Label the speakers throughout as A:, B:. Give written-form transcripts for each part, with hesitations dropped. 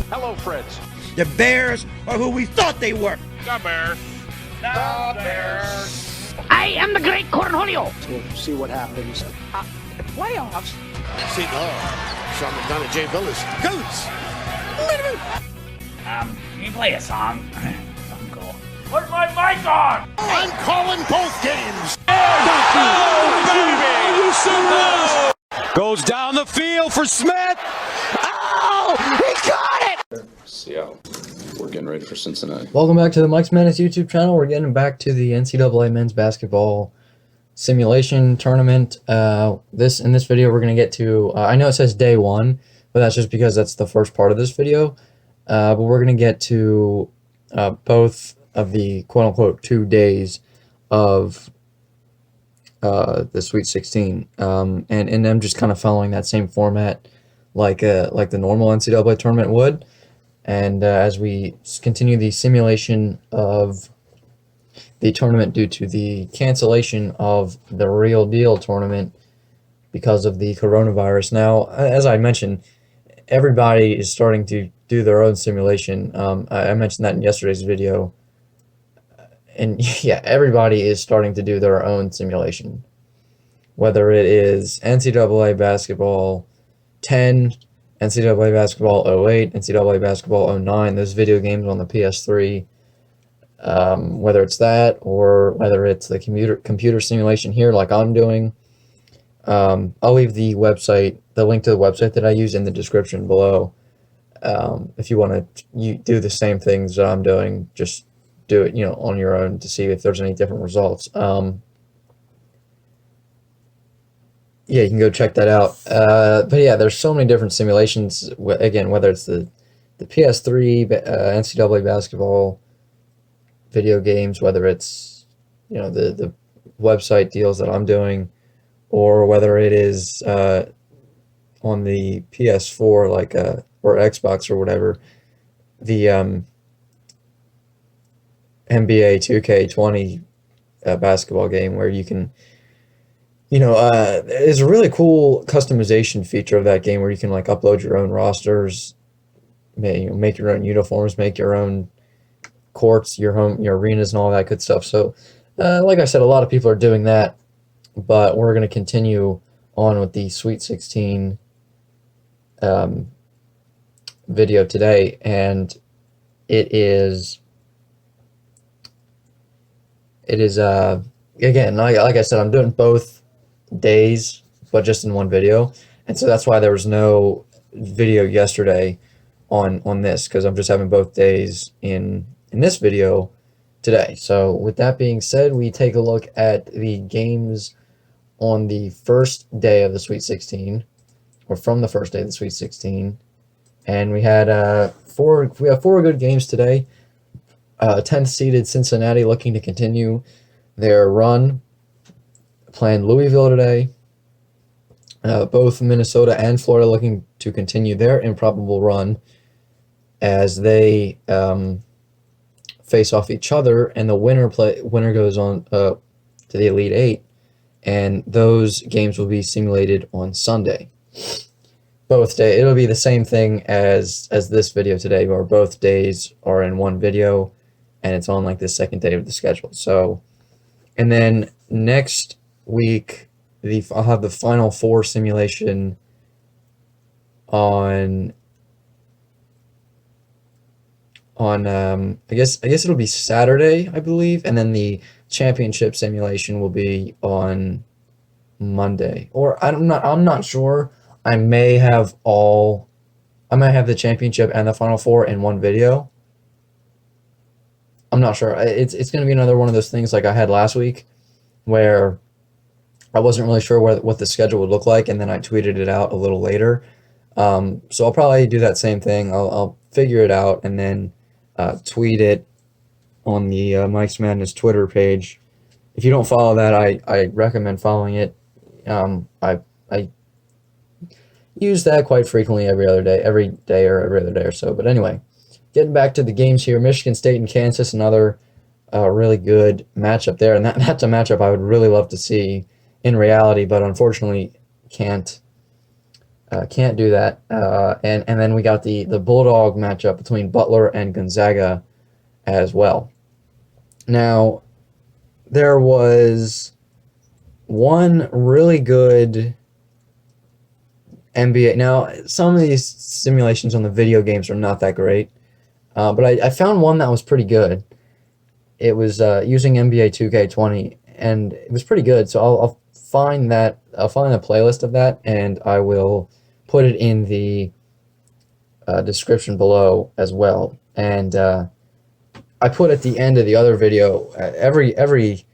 A: Hello, friends.
B: The Bears are who we thought they were.
A: The Bears. The Bears.
C: I am the great Cornholio.
D: We'll see what happens.
C: Playoffs?
E: See, Sean McDonough, Jay Billis. Goats.
C: Can you play a song? Something cool. Put my mic on!
E: I'm calling both games.
A: Oh, baby!
E: Are you serious?
A: Goes down the field for Smith.
E: Oh, he got it!
F: See how we're getting ready for Cincinnati.
G: Welcome back to the Mike's Madness YouTube channel. We're getting back to the NCAA men's basketball simulation tournament. In this video, we're going to get to, I know it says day one, but that's just because that's the first part of this video. But we're going to get to both of the quote-unquote 2 days of the Sweet 16. And I'm just kind of following that same format like the normal NCAA tournament would. And as we continue the simulation of the tournament due to the cancellation of the Real Deal tournament because of the coronavirus. Now, as I mentioned, everybody is starting to do their own simulation. I mentioned that in yesterday's video. And yeah, everybody is starting to do their own simulation. Whether it is NCAA basketball 10, NCAA basketball 08, NCAA basketball 09, those video games on the PS3, whether it's that or whether it's the computer simulation here like I'm doing. I'll leave the link to the website that I use in the description below. If you want to do the same things that I'm doing, just do it, on your own to see if there's any different results. Yeah, you can go check that out. But yeah, there's so many different simulations. Again, whether it's the PS3, NCAA basketball video games, whether it's the website deals that I'm doing, or whether it is on the PS4 or Xbox or whatever, the NBA 2K20 basketball game where you can. There's a really cool customization feature of that game where you can upload your own rosters, make your own uniforms, make your own courts, your arenas, and all that good stuff. So, like I said, a lot of people are doing that, but we're going to continue on with the Sweet 16 video today, and it is again, like I said, I'm doing both days but just in one video, and so that's why there was no video yesterday on this, because I'm just having both days in this video today. So with that being said, we take a look at the games on the first day of the Sweet 16, or from the first day of the Sweet 16, and we have four good games today. 10th seeded Cincinnati looking to continue their run, playing Louisville today. Both Minnesota and Florida looking to continue their improbable run as they face off each other, and the winner goes on to the Elite Eight, and those games will be simulated on Sunday. Both days, it'll be the same thing as this video today, where both days are in one video, and it's on the second day of the schedule. So, and then next week, I'll have the Final Four simulation on I guess it'll be Saturday, I believe, and then the championship simulation will be on Monday. Or I'm not sure. I may have the championship and the Final Four in one video. I'm not sure. It's going to be another one of those things like I had last week, where I wasn't really sure what the schedule would look like, and then I tweeted it out a little later. So I'll probably do that same thing. I'll figure it out and then tweet it on the Mike's Madness Twitter page. If you don't follow that, I recommend following it. I use that quite frequently every day or every other day or so. But anyway, getting back to the games here, Michigan State and Kansas, another really good matchup there, and that's a matchup I would really love to see in reality, but unfortunately can't Can't do that. And then we got the Bulldog matchup between Butler and Gonzaga as well. Now, there was one really good NBA. Now, some of these simulations on the video games are not that great, but I found one that was pretty good. It was using NBA 2K20, and it was pretty good. So I'll find that. I'll find a playlist of that, and I will put it in the description below as well. And I put at the end of the other video, every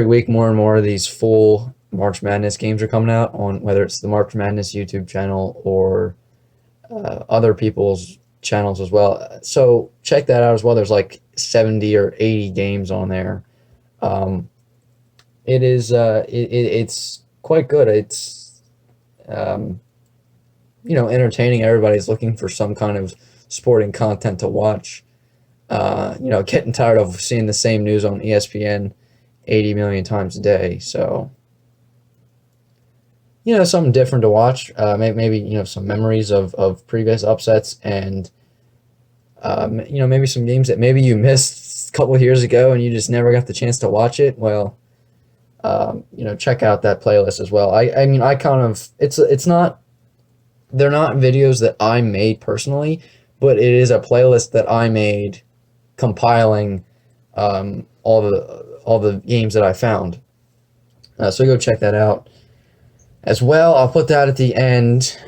G: week more and more of these full March Madness games are coming out on whether it's the March Madness YouTube channel or other people's channels as well. So check that out as well. There's like 70 or 80 games on there. It is it's quite good. It's entertaining. Everybody's looking for some kind of sporting content to watch. Getting tired of seeing the same news on ESPN 80 million times a day. So, something different to watch. Maybe some memories of previous upsets, and maybe some games that maybe you missed a couple of years ago and you just never got the chance to watch it. Well, check out that playlist as well. I mean, I kind of, it's not, they're not videos that I made personally, but it is a playlist that I made compiling all the games that I found. So go check that out as well. I'll put that at the end.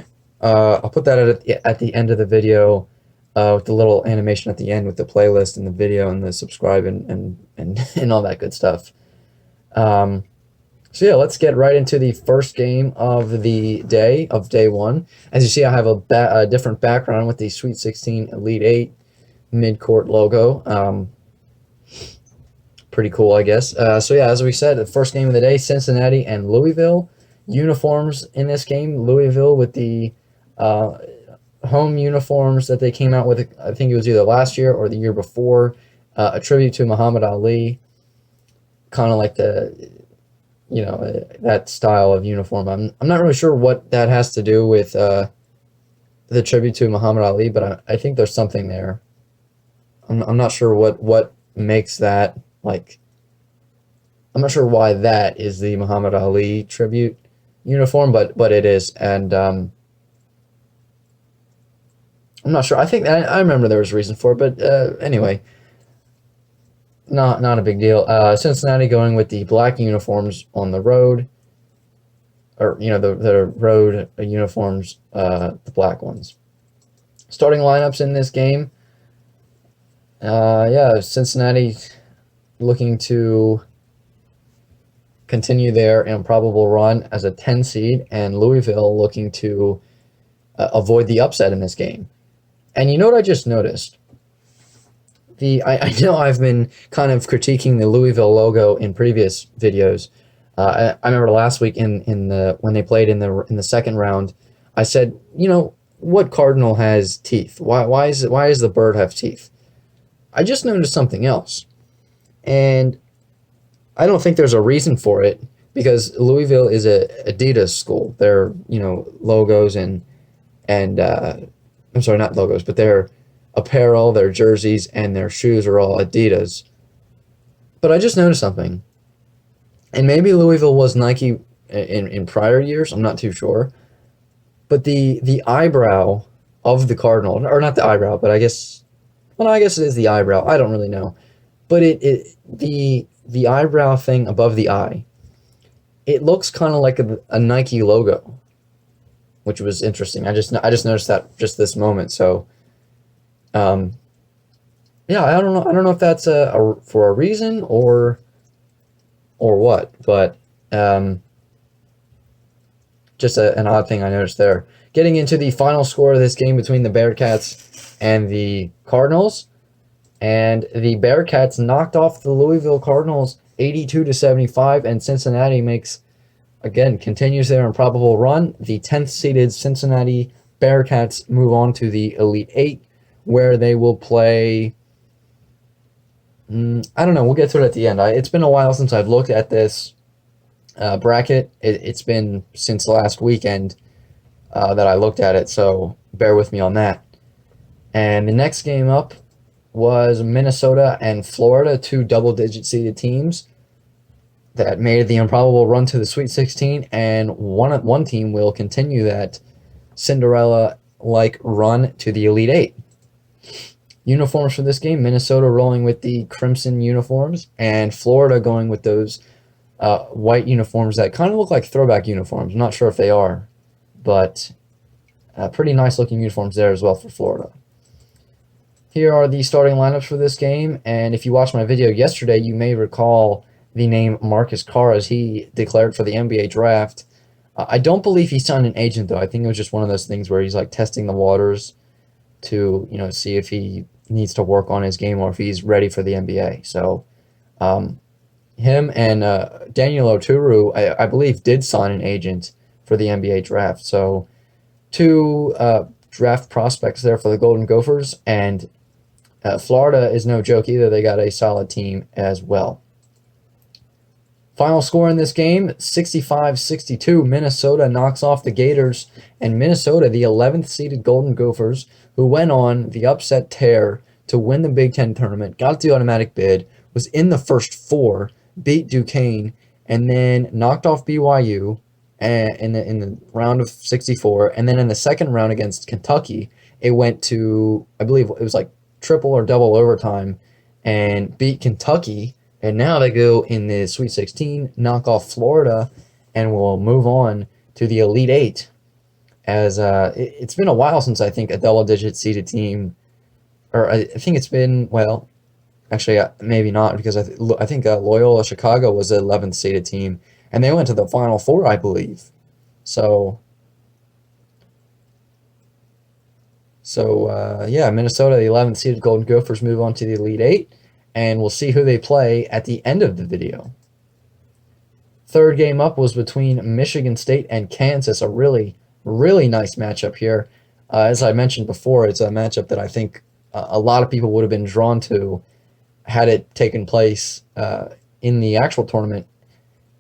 G: I'll put that at the end of the video with the little animation at the end with the playlist and the video and the subscribe and all that good stuff. So yeah, let's get right into the first game of the day, of day one. As you see, I have a different background with the Sweet 16 Elite 8 mid-court logo. Pretty cool, I guess. So yeah, as we said, the first game of the day, Cincinnati and Louisville. Uniforms in this game, Louisville with the home uniforms that they came out with, I think it was either last year or the year before, a tribute to Muhammad Ali, kind of like that style of uniform. I'm not really sure what that has to do with the tribute to Muhammad Ali, but I think there's something there. I'm not sure what makes that, like, I'm not sure why that is the Muhammad Ali tribute uniform, but it is, and I'm not sure. I think I remember there was a reason for it, but anyway, not a big deal. Cincinnati going with the black uniforms on the road, or the road uniforms, the black ones. Starting lineups in this game. Cincinnati looking to continue their improbable run as a 10 seed, and Louisville looking to avoid the upset in this game. And you know what I just noticed? I know I've been kind of critiquing the Louisville logo in previous videos. I remember last week when they played in the second round, I said, what cardinal has teeth? Why does the bird have teeth? I just noticed something else, and I don't think there's a reason for it, because Louisville is a Adidas school. Their logos and I'm sorry, not logos, but their apparel, their jerseys, and their shoes are all Adidas. But I just noticed something, and maybe Louisville was Nike in prior years. I'm not too sure, but the eyebrow of the cardinal, or not the eyebrow, but I guess it is the eyebrow. I don't really know, but the eyebrow thing above the eye, it looks kind of like a Nike logo, which was interesting. I just noticed that just this moment. So, I don't know if that's for a reason or what, but just an odd thing I noticed there. Getting into the final score of this game between the Bearcats and the Cardinals, and the Bearcats knocked off the Louisville Cardinals 82-75, and Cincinnati continues their improbable run. The 10th seeded Cincinnati Bearcats move on to the Elite 8, where they will play, I don't know, we'll get to it at the end. It's been a while since I've looked at this bracket. It's been since last weekend, that I looked at it, so bear with me on that. And the next game up was Minnesota and Florida, two double-digit seeded teams that made the improbable run to the Sweet 16, and one team will continue that Cinderella-like run to the Elite Eight. Uniforms for this game, Minnesota rolling with the crimson uniforms, and Florida going with those white uniforms that kind of look like throwback uniforms. I'm not sure if they are, but pretty nice looking uniforms there as well for Florida. Here are the starting lineups for this game, and if you watched my video yesterday, you may recall the name Marcus Carr as he declared for the NBA draft. I don't believe he signed an agent, though. I think it was just one of those things where he's like testing the waters to, see if he needs to work on his game or if he's ready for the NBA. So him and Daniel Oturu, I believe, did sign an agent for the NBA draft. So two draft prospects there for the Golden Gophers, and Florida is no joke either. They got a solid team as well. Final score in this game, 65-62. Minnesota knocks off the Gators, and Minnesota, the 11th seeded Golden Gophers, who went on the upset tear to win the Big Ten tournament, got the automatic bid, was in the first four, beat Duquesne, and then knocked off BYU in the round of 64. And then in the second round against Kentucky, it went to, I believe it was like triple or double overtime, and beat Kentucky. And now they go in the Sweet 16, knock off Florida, and will move on to the Elite Eight. As it's been a while since I think a double-digit seeded team, or I think it's been, well, actually maybe not, because I think Loyola Chicago was the 11th seeded team, and they went to the Final Four, I believe. So yeah, Minnesota, the 11th seeded Golden Gophers, move on to the Elite Eight. And we'll see who they play at the end of the video. Third game up was between Michigan State and Kansas, a really, really nice matchup here. As I mentioned before, it's a matchup that I think a lot of people would have been drawn to had it taken place in the actual tournament.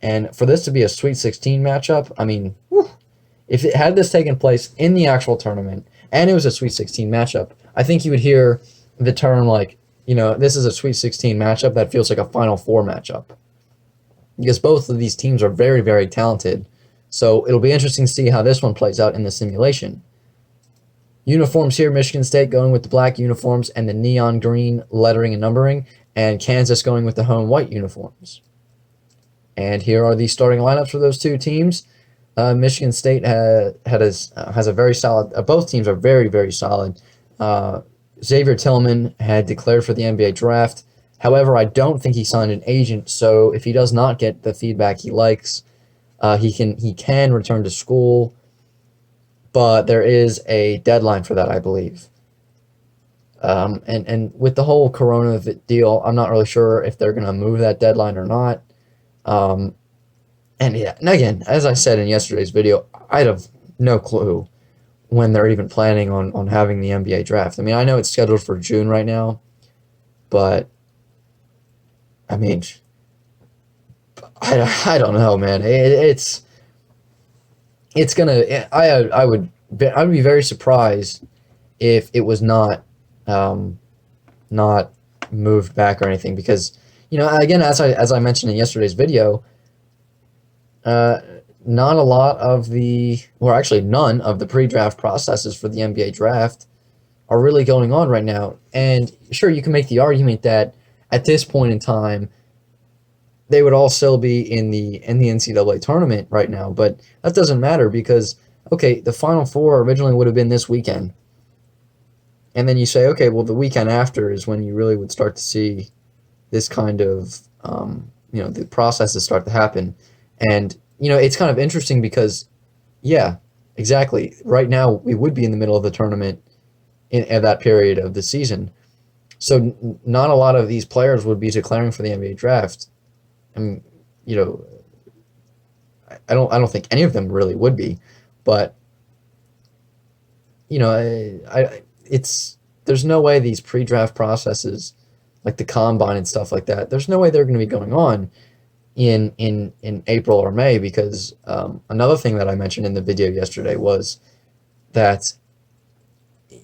G: And for this to be a Sweet 16 matchup, I mean, if it had this taken place in the actual tournament and it was a Sweet 16 matchup, I think you would hear the term like, this is a Sweet 16 matchup that feels like a Final Four matchup. Because both of these teams are very, very talented. So it'll be interesting to see how this one plays out in the simulation. Uniforms here, Michigan State going with the black uniforms and the neon green lettering and numbering, and Kansas going with the home white uniforms. And here are the starting lineups for those two teams. Michigan State has a very solid, both teams are very, very solid. Xavier Tillman had declared for the NBA draft. However, I don't think he signed an agent, so if he does not get the feedback he likes, he can return to school, but there is a deadline for that, I believe. And with the whole Corona deal, I'm not really sure if they're going to move that deadline or not. And again, as I said in yesterday's video, I have no clue when they're even planning on having the NBA draft. I mean, I know it's scheduled for June right now, but I mean, I don't know, man. It's gonna. I would be very surprised if it was not moved back or anything, because again, as I mentioned in yesterday's video, not a lot of none of the pre-draft processes for the NBA draft are really going on right now. And sure, you can make the argument that at this point in time, they would all still be in the NCAA tournament right now, but that doesn't matter because, okay, the Final Four originally would have been this weekend. And then you say, okay, well, the weekend after is when you really would start to see this kind of, the processes start to happen. And it's kind of interesting because, yeah, exactly. Right now, we would be in the middle of the tournament at that period of the season. So not a lot of these players would be declaring for the NBA draft. And, I don't think any of them really would be. But, there's no way these pre-draft processes, like the combine and stuff like that, there's no way they're going to be going on in April or May, because another thing that I mentioned in the video yesterday was that,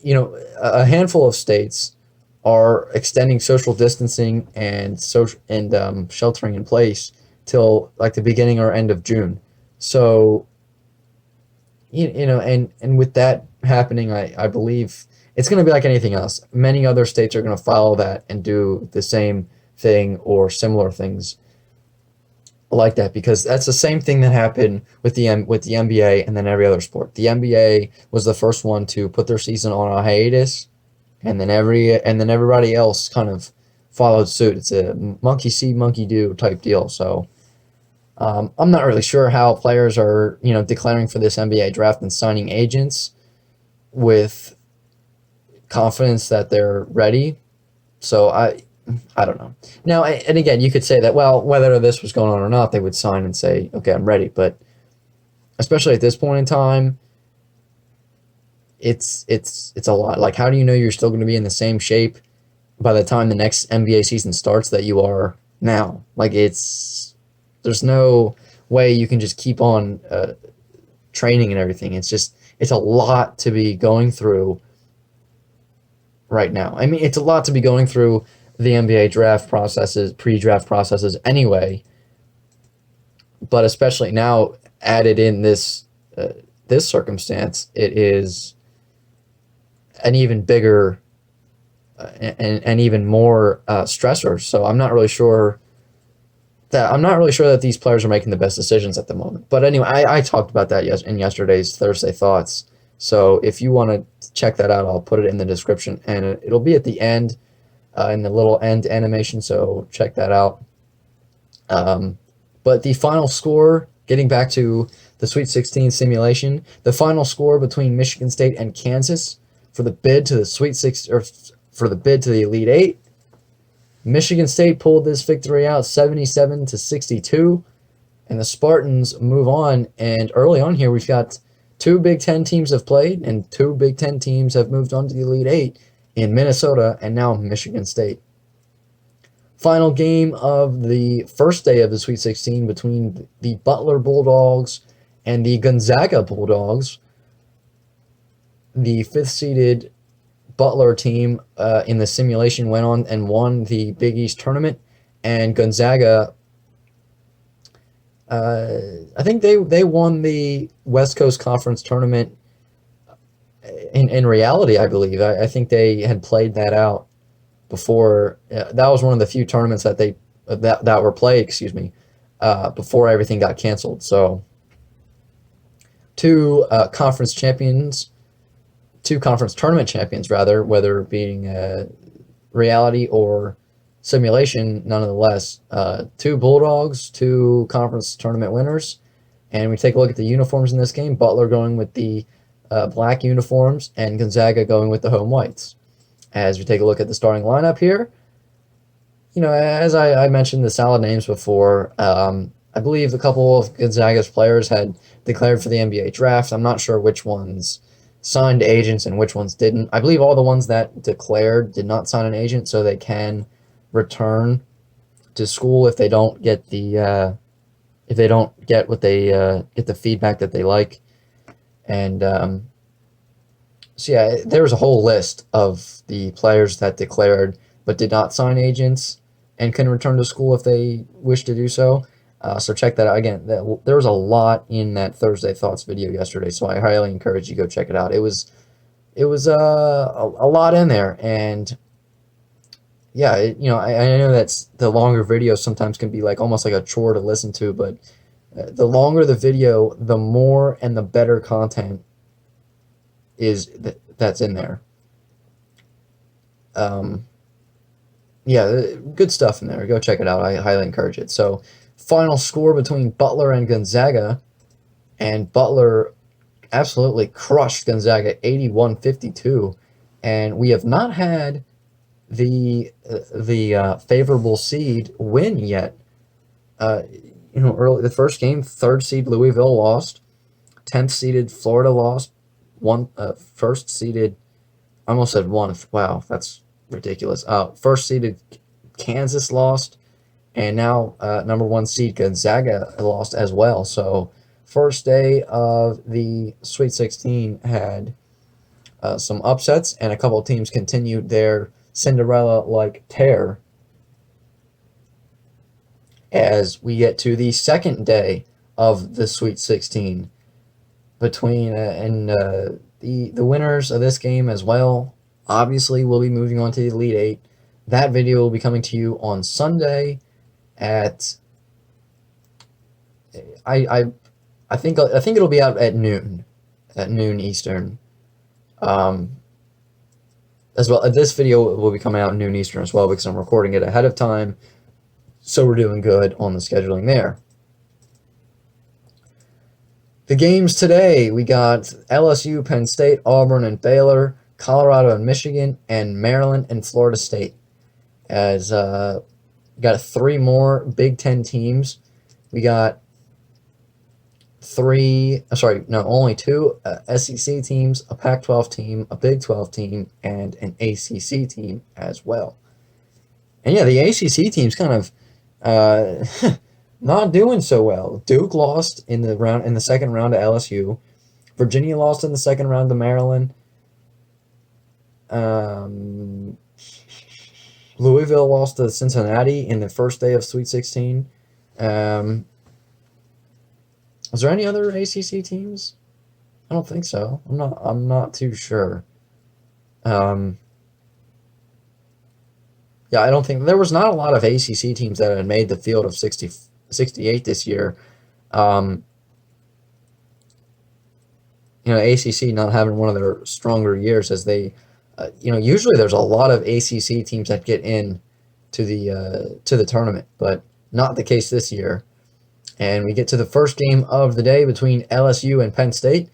G: a handful of states are extending social distancing and sheltering in place till like the beginning or end of June. So, and with that happening, I believe it's going to be like anything else. Many other states are going to follow that and do the same thing or similar things like that, because that's the same thing that happened with the NBA and then every other sport. The NBA was the first one to put their season on a hiatus, and then everybody else kind of followed suit. It's a monkey see, monkey do type deal. So I'm not really sure how players are, declaring for this NBA draft and signing agents with confidence that they're ready. So I don't know. Now, and again, you could say that, well, whether this was going on or not, they would sign and say, okay, I'm ready. But especially at this point in time, it's a lot. Like, how do you know you're still going to be in the same shape by the time the next NBA season starts that you are now? Like, there's no way you can just keep on training and everything. It's a lot to be going through right now. I mean, it's a lot to be going through the NBA draft processes, pre-draft processes anyway, but especially now added in this circumstance, it is an even bigger and even more stressor. So I'm not really sure that these players are making the best decisions at the moment. But anyway, I talked about that in yesterday's Thursday Thoughts. So if you want to check that out, I'll put it in the description, and it'll be at the end in the little end animation. So check that out. But the final score, getting back to the Sweet 16 simulation, the final score between Michigan State and Kansas for the bid to the Sweet Six, or for the bid to the Elite Eight. Michigan State pulled this victory out 77-62, and the Spartans move on. And early on here, we've got 2 Big Ten teams have played, and 2 Big Ten teams have moved on to the Elite Eight in Minnesota and now Michigan State. Final game of the first day of the Sweet 16 between the Butler Bulldogs and the Gonzaga Bulldogs. The 5th-seeded Butler team in the simulation went on and won the Big East tournament, and Gonzaga, I think they won the West Coast Conference tournament. In reality, I believe. I think they had played that out before. That was one of the few tournaments that were played, before everything got canceled. So 2 conference tournament champions, rather, whether being reality or simulation, nonetheless. 2 Bulldogs, 2 conference tournament winners. And we take a look at the uniforms in this game. Butler going with the black uniforms, and Gonzaga going with the home whites. As we take a look at the starting lineup here, as I mentioned the solid names before, I believe a couple of Gonzaga's players had declared for the NBA draft. I'm not sure which ones signed agents and which ones didn't. I believe all the ones that declared did not sign an agent, so they can return to school if they don't get the get the feedback that they like. And so yeah, there was a whole list of the players that declared but did not sign agents and can return to school if they wish to do so. So check that out. Again, there was a lot in that Thursday Thoughts video yesterday, so I highly encourage you to go check it out. It was a lot in there, and yeah, I know that the longer videos sometimes can be like almost like a chore to listen to, but the longer the video, the more and the better content that's in there. Yeah, good stuff in there. Go check it out. I highly encourage it. So, final score between Butler and Gonzaga, and Butler absolutely crushed Gonzaga 81-52, and we have not had the favorable seed win yet. Early the first game, 3rd seed Louisville lost, 10th seeded Florida lost, first seeded, I almost said one. Wow, that's ridiculous. First seeded Kansas lost, and now number 1 seed Gonzaga lost as well. So first day of the Sweet 16 had some upsets, and a couple of teams continued their Cinderella-like tear as we get to the second day of the Sweet 16 between the winners of this game as well. Obviously, we'll be moving on to the Elite Eight. That video will be coming to you on Sunday at I think it'll be out at noon Eastern. As well, this video will be coming out at noon Eastern as well because I'm recording it ahead of time, so we're doing good on the scheduling there. The games today, we got LSU, Penn State, Auburn, and Baylor, Colorado and Michigan, and Maryland and Florida State. As we got 3 more Big Ten teams. We got only 2 SEC teams, a Pac-12 team, a Big 12 team, and an ACC team as well. And yeah, the ACC team's kind of not doing so well. Duke lost in the second round to LSU. Virginia lost in the second round to Maryland. Louisville lost to Cincinnati in the first day of Sweet 16. Was there any other ACC teams? I don't think so. I'm not too sure. Yeah, I don't think there was not a lot of ACC teams that had made the field of 68 this year. ACC not having one of their stronger years as they, usually there's a lot of ACC teams that get in to the tournament, but not the case this year. And we get to the first game of the day between LSU and Penn State.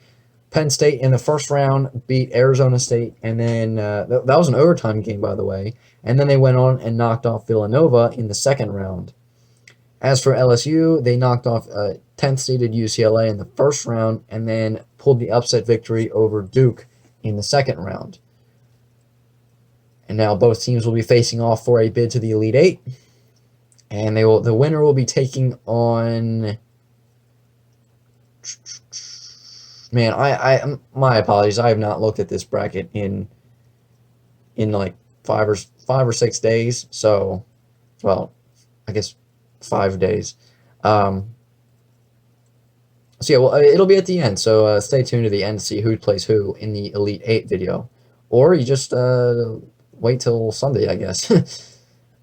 G: Penn State in the first round beat Arizona State, and then that was an overtime game, by the way. And then they went on and knocked off Villanova in the second round. As for LSU, they knocked off 10th seeded UCLA in the first round, and then pulled the upset victory over Duke in the second round. And now both teams will be facing off for a bid to the Elite Eight. And the winner will be taking on. Man, I my apologies. I have not looked at this bracket in like 5 or 6 days. So, well, I guess 5 days. So yeah, well, it'll be at the end. So stay tuned to the end to see who plays who in the Elite Eight video, or you just wait till Sunday, I guess.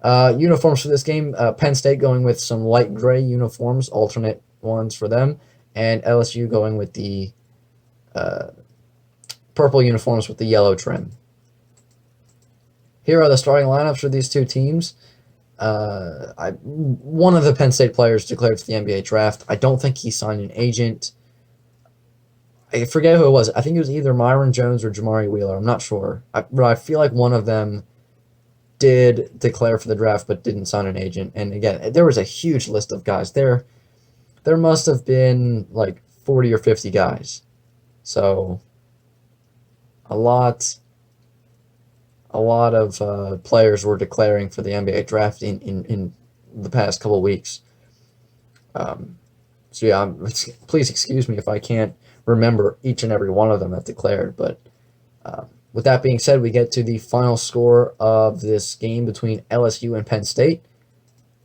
G: Uniforms for this game, Penn State going with some light gray uniforms, alternate ones for them, and LSU going with the purple uniforms with the yellow trim. Here are the starting lineups for these two teams. One of the Penn State players declared for the NBA draft. I don't think he signed an agent. I forget who it was. I think it was either Myron Jones or Jamari Wheeler. I'm not sure. But I feel like one of them did declare for the draft but didn't sign an agent. And again, there was a huge list of guys. There must have been like 40 or 50 guys. So a lot of players were declaring for the NBA draft in the past couple of weeks. So yeah, please excuse me if I can't remember each and every one of them that declared. But with that being said, we get to the final score of this game between LSU and Penn State.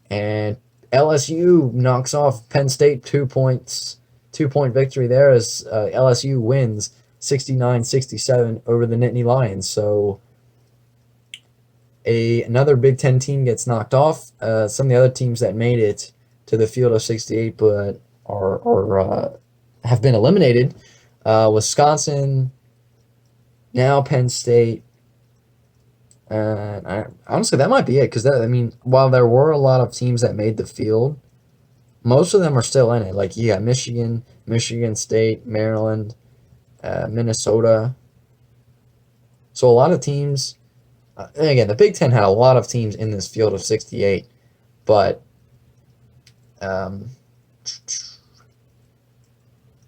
G: And LSU knocks off Penn State 2 points. 2-point victory there as LSU wins 69-67 over the Nittany Lions. So another Big Ten team gets knocked off. Some of the other teams that made it to the field of 68 but are have been eliminated. Wisconsin, now Penn State. Honestly, that might be it because while there were a lot of teams that made the field, most of them are still in it. Like, yeah, Michigan, Michigan State, Maryland, Minnesota. So a lot of teams. And again, the Big Ten had a lot of teams in this field of 68, but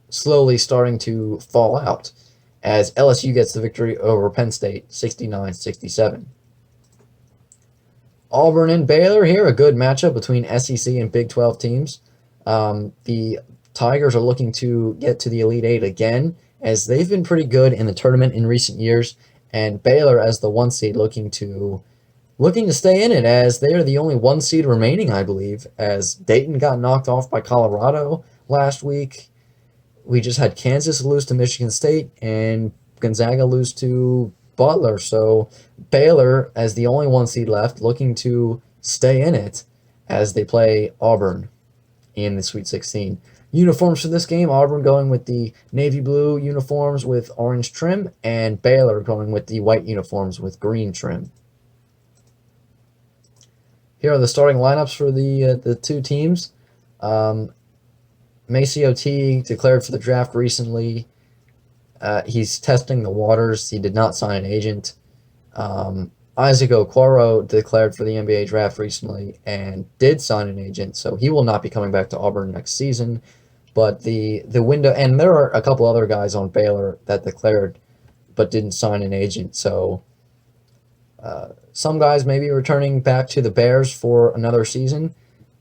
G: slowly starting to fall out as LSU gets the victory over Penn State 69-67. Auburn and Baylor here, a good matchup between SEC and Big 12 teams. The Tigers are looking to get to the Elite Eight again, as they've been pretty good in the tournament in recent years, and Baylor as the 1 seed looking to stay in it, as they are the only 1 seed remaining, I believe, as Dayton got knocked off by Colorado last week. We just had Kansas lose to Michigan State and Gonzaga lose to Butler. So Baylor, as the only 1 seed left, looking to stay in it as they play Auburn in the Sweet 16. Uniforms for this game, Auburn going with the navy blue uniforms with orange trim, and Baylor going with the white uniforms with green trim. Here are the starting lineups for the two teams. Maceo T declared for the draft recently. He's testing the waters. He did not sign an agent. Isaac Okoro declared for the NBA draft recently and did sign an agent, so he will not be coming back to Auburn next season. But the window, and there are a couple other guys on Baylor that declared but didn't sign an agent. So some guys may be returning back to the Bears for another season,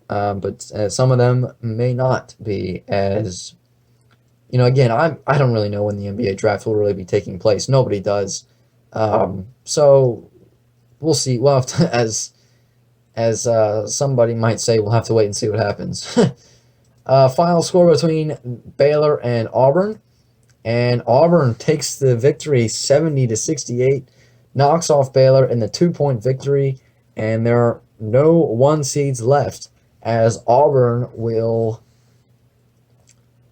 G: but some of them may not be, as, you know, again, I don't really know when the NBA draft will really be taking place. Nobody does. So we'll see. We'll have to, as somebody might say, we'll have to wait and see what happens. Final score between Baylor and Auburn. And Auburn takes the victory 70-68, knocks off Baylor in the 2-point victory, and there are no 1 seeds left, as Auburn will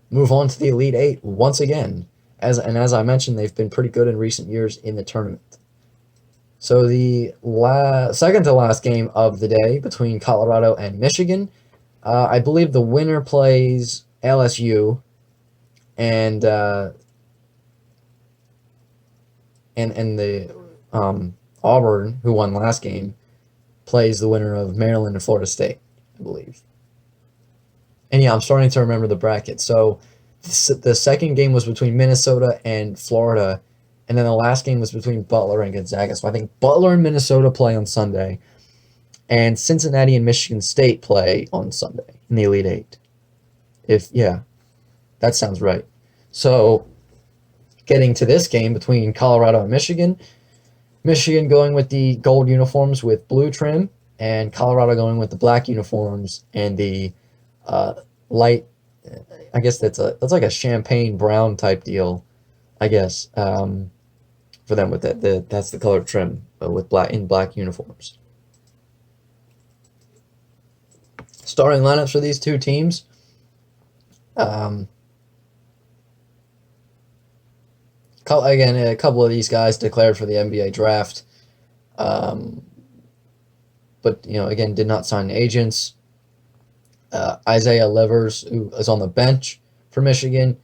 G: move on to the Elite Eight once again. As I mentioned, they've been pretty good in recent years in the tournament. So the second to last game of the day between Colorado and Michigan, I believe the winner plays LSU, and the Auburn, who won last game, plays the winner of Maryland and Florida State, I believe. And yeah, I'm starting to remember the bracket. So the second game was between Minnesota and Florida, and then the last game was between Butler and Gonzaga. So I think Butler and Minnesota play on Sunday, and Cincinnati and Michigan State play on Sunday in the Elite Eight. Yeah, that sounds right. So getting to this game between Colorado and Michigan, Michigan going with the gold uniforms with blue trim, and Colorado going with the black uniforms and the light, I guess that's like a champagne brown type deal, I guess, for them with that. That's the color trim with black uniforms. Starting lineups for these two teams. Again, a couple of these guys declared for the NBA draft, but again, did not sign agents. Isaiah Livers, who is on the bench for Michigan,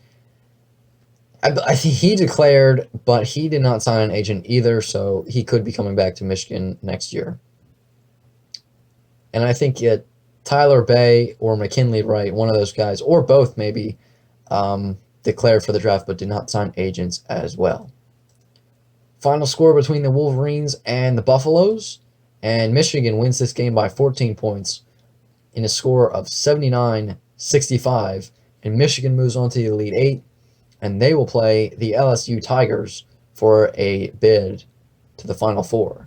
G: I think he declared, but he did not sign an agent either, so he could be coming back to Michigan next year. And I think Tyler Bay or McKinley Wright, one of those guys, or both maybe, declared for the draft but did not sign agents as well. Final score between the Wolverines and the Buffaloes, and Michigan wins this game by 14 points in a score of 79-65, and Michigan moves on to the Elite Eight, and they will play the LSU Tigers for a bid to the Final Four.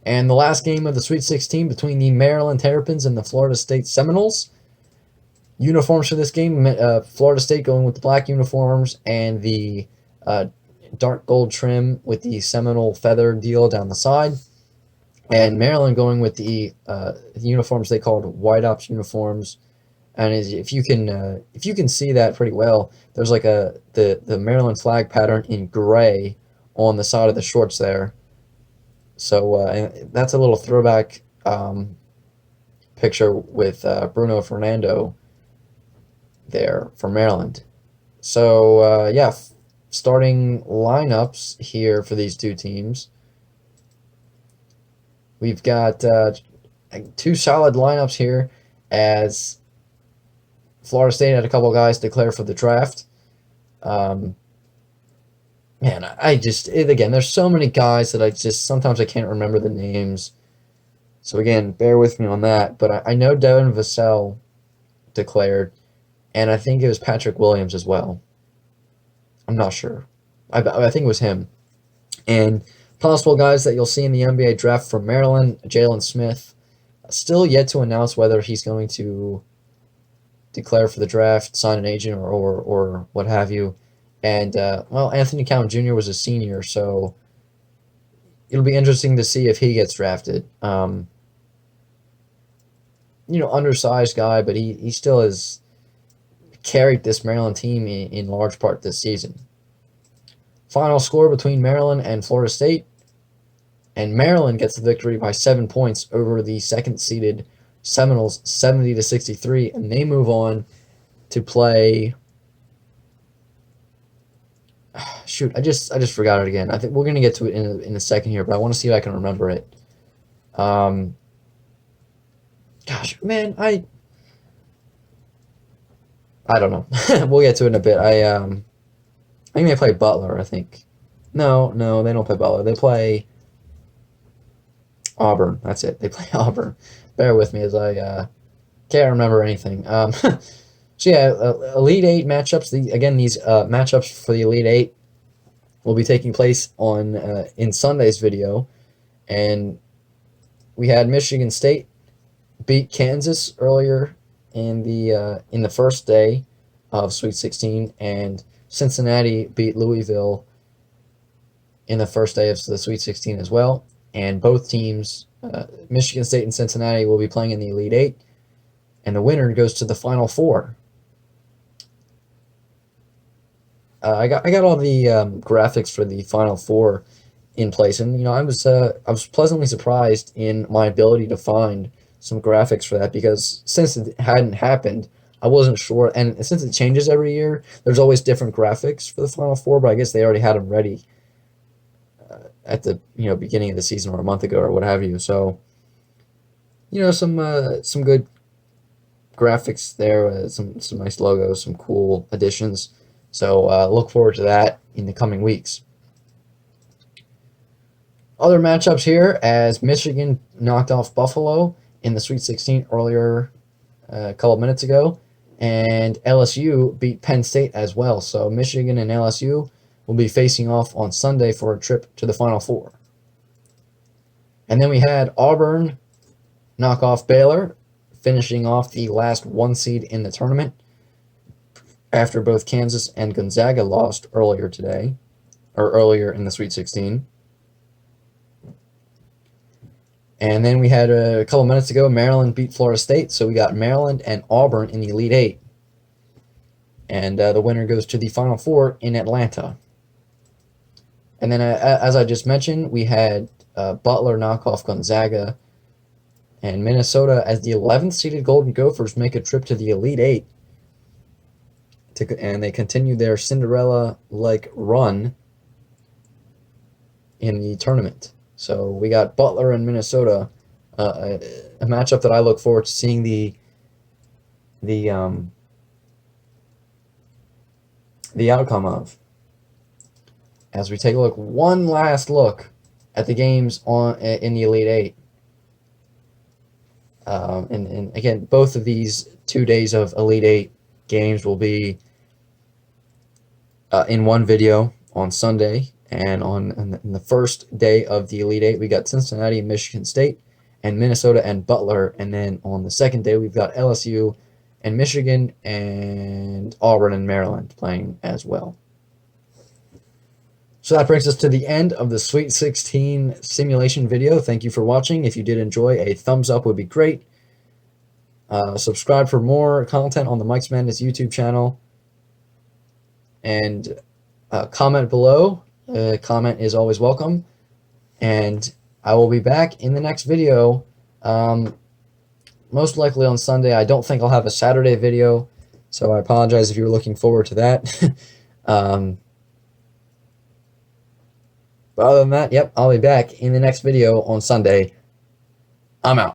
G: And the last game of the Sweet 16 between the Maryland Terrapins and the Florida State Seminoles. Uniforms for this game, Florida State going with the black uniforms and the dark gold trim with the Seminole feather deal down the side. And Maryland going with the uniforms they called White Ops uniforms. And if you can see that pretty well, there's like the Maryland flag pattern in gray on the side of the shorts there. So and that's a little throwback picture with Bruno Fernando there for Maryland. So starting lineups here for these two teams. We've got two solid lineups here, as Florida State had a couple guys declare for the draft. Again, there's so many guys that sometimes I can't remember the names. So again, bear with me on that. But I know Devin Vassell declared, and I think it was Patrick Williams as well. I'm not sure. I think it was him. And possible guys that you'll see in the NBA draft from Maryland, Jalen Smith. Still yet to announce whether he's going to declare for the draft, sign an agent, or what have you. And, well, Anthony Cowan Jr. was a senior, so it'll be interesting to see if he gets drafted. Undersized guy, but he still has carried this Maryland team in large part this season. Final score between Maryland and Florida State. And Maryland gets the victory by 7 points over the second-seeded Seminoles, 70-63, and they move on to play. Shoot, I just forgot it again. I think we're gonna get to it in a second here, but I want to see if I can remember it. Gosh, man, I don't know. We'll get to it in a bit. I think they play Butler. I think. No, they don't play Butler. They play Auburn. That's it. They play Auburn. Bear with me as I can't remember anything. So yeah, Elite Eight matchups. These matchups for the Elite Eight will be taking place on in Sunday's video, and we had Michigan State beat Kansas earlier in the first day of Sweet 16, and Cincinnati beat Louisville in the first day of the Sweet 16 as well. And both teams, Michigan State and Cincinnati, will be playing in the Elite Eight, and the winner goes to the Final Four. I got all the graphics for the Final Four in place, and I was pleasantly surprised in my ability to find some graphics for that, because since it hadn't happened, I wasn't sure, and since it changes every year, there's always different graphics for the Final Four. But I guess they already had them ready at the beginning of the season or a month ago or what have you. So some good graphics there, some nice logos, some cool additions. So look forward to that in the coming weeks. Other matchups here, as Michigan knocked off Buffalo in the Sweet 16 earlier a couple of minutes ago, and LSU beat Penn State as well. So Michigan and LSU will be facing off on Sunday for a trip to the Final Four. And then we had Auburn knock off Baylor, finishing off the last one seed in the tournament after both Kansas and Gonzaga lost earlier in the Sweet 16. And then we had a couple minutes ago, Maryland beat Florida State, so we got Maryland and Auburn in the Elite Eight. And the winner goes to the Final Four in Atlanta. And then, as I just mentioned, we had Butler knock off Gonzaga, and Minnesota, as the 11th seeded Golden Gophers, make a trip to the Elite Eight. And they continue their Cinderella-like run in the tournament. So we got Butler and Minnesota, a matchup that I look forward to seeing the outcome of. As we take a one last look at the games in the Elite Eight. And again, both of these 2 days of Elite Eight games will be in one video on Sunday. And on the first day of the Elite Eight, we got Cincinnati and Michigan State, and Minnesota and Butler. And then on the second day, we've got LSU and Michigan, and Auburn and Maryland playing as well. So that brings us to the end of the Sweet 16 simulation video. Thank you for watching. If you did enjoy, a thumbs up would be great. Subscribe for more content on the Mike's Madness YouTube channel. And comment below. Comment is always welcome. And I will be back in the next video. Most likely on Sunday. I don't think I'll have a Saturday video, so I apologize if you were looking forward to that. But other than that, yep, I'll be back in the next video on Sunday. I'm out.